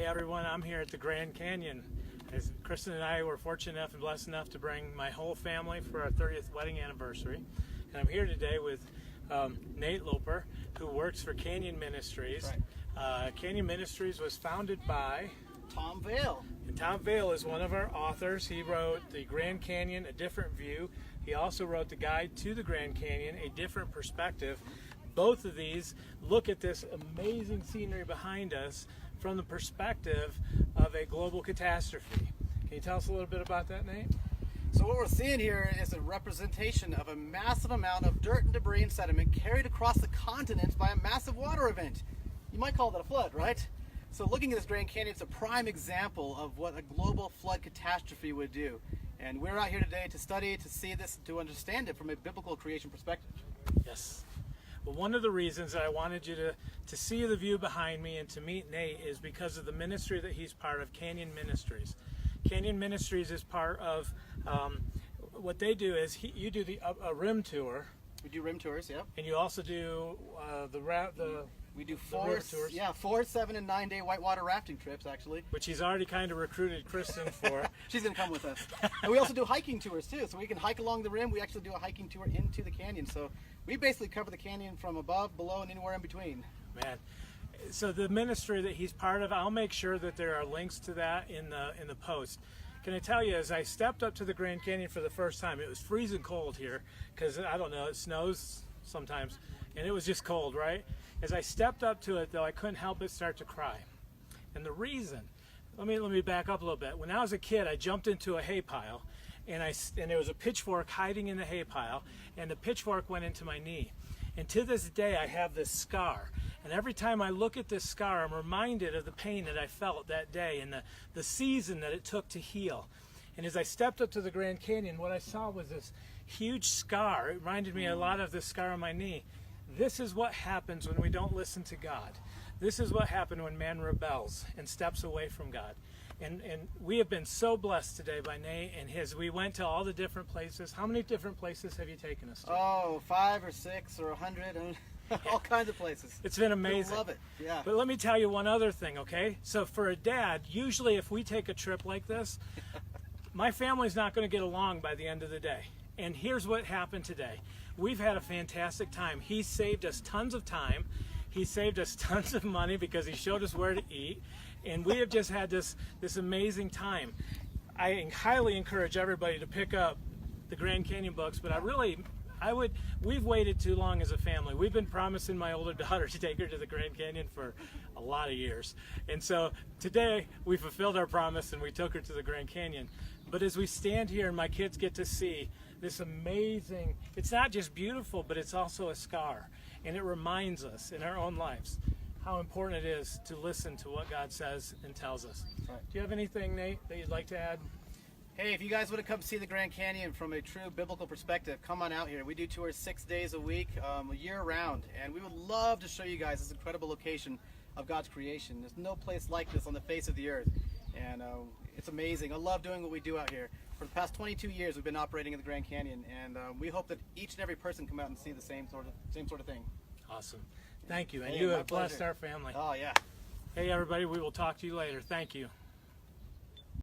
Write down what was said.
everyone, I'm here at the Grand Canyon. As Kristen and I were fortunate enough and blessed enough to bring my whole family for our 30th wedding anniversary. And I'm here today with Nate Loper, who works for Canyon Ministries. Right. Canyon Ministries was founded by Tom Vail. And Tom Vail is one of our authors. He wrote The Grand Canyon, A Different View. He also wrote the Guide to the Grand Canyon, A Different Perspective. Both of these look at this amazing scenery behind us from the perspective of a global catastrophe. Can you tell us a little bit about that, Nate? So what we're seeing here is a representation of a massive amount of dirt and debris and sediment carried across the continent by a massive water event. You might call that a flood, right? So looking at this Grand Canyon, it's a prime example of what a global flood catastrophe would do. And we're out here today to study, to see this, to understand it from a biblical creation perspective. Yes. Well, one of the reasons that I wanted you to see the view behind me and to meet Nate is because of the ministry that he's part of, Canyon Ministries. Canyon Ministries is part of, what they do is you do a rim tour. We do rim tours, yep. And you also do we do 4, 7, and 9 day whitewater rafting trips, actually. Which he's already kind of recruited Kristen for. She's going to come with us. And we also do hiking tours, too. So we can hike along the rim. We actually do a hiking tour into the canyon. So we basically cover the canyon from above, below, and anywhere in between. Man. So the ministry that he's part of, I'll make sure that there are links to that in the post. Can I tell you, as I stepped up to the Grand Canyon for the first time, it was freezing cold here because, I don't know, it snows sometimes. And it was just cold, right? As I stepped up to it, though, I couldn't help but start to cry. And the reason, let me back up a little bit. When I was a kid, I jumped into a hay pile, and there was a pitchfork hiding in the hay pile, and the pitchfork went into my knee. And to this day, I have this scar. And every time I look at this scar, I'm reminded of the pain that I felt that day and the season that it took to heal. And as I stepped up to the Grand Canyon, what I saw was this huge scar. It reminded me a lot of the scar on my knee. This is what happens when we don't listen to God. This is what happens when man rebels and steps away from God. And we have been so blessed today by Nate and we went to all the different places. How many different places have you taken us to? Oh, 5 or 6 or 100, all kinds of places. It's been amazing. I love it, yeah. But let me tell you one other thing, okay? So for a dad, usually if we take a trip like this, my family's not going to get along by the end of the day. And here's what happened today. We've had a fantastic time. He saved us tons of time. He saved us tons of money because he showed us where to eat. And we have just had this amazing time. I highly encourage everybody to pick up the Grand Canyon books, but we've waited too long as a family. We've been promising my older daughter to take her to the Grand Canyon for a lot of years. And so today we fulfilled our promise and we took her to the Grand Canyon. But as we stand here and my kids get to see this amazing, it's not just beautiful, but it's also a scar. And it reminds us in our own lives how important it is to listen to what God says and tells us. Right. Do you have anything, Nate, that you'd like to add? Hey, if you guys want to come see the Grand Canyon from a true biblical perspective, come on out here. We do tours 6 days a week, year round, and we would love to show you guys this incredible location of God's creation. There's no place like this on the face of the earth, and it's amazing. I love doing what we do out here. For the past 22 years, we've been operating in the Grand Canyon, and we hope that each and every person come out and see the same sort of thing. Awesome. Thank you, and Hey, you my have blessed pleasure. our family. Oh, yeah. Hey, everybody, we will talk to you later. Thank you.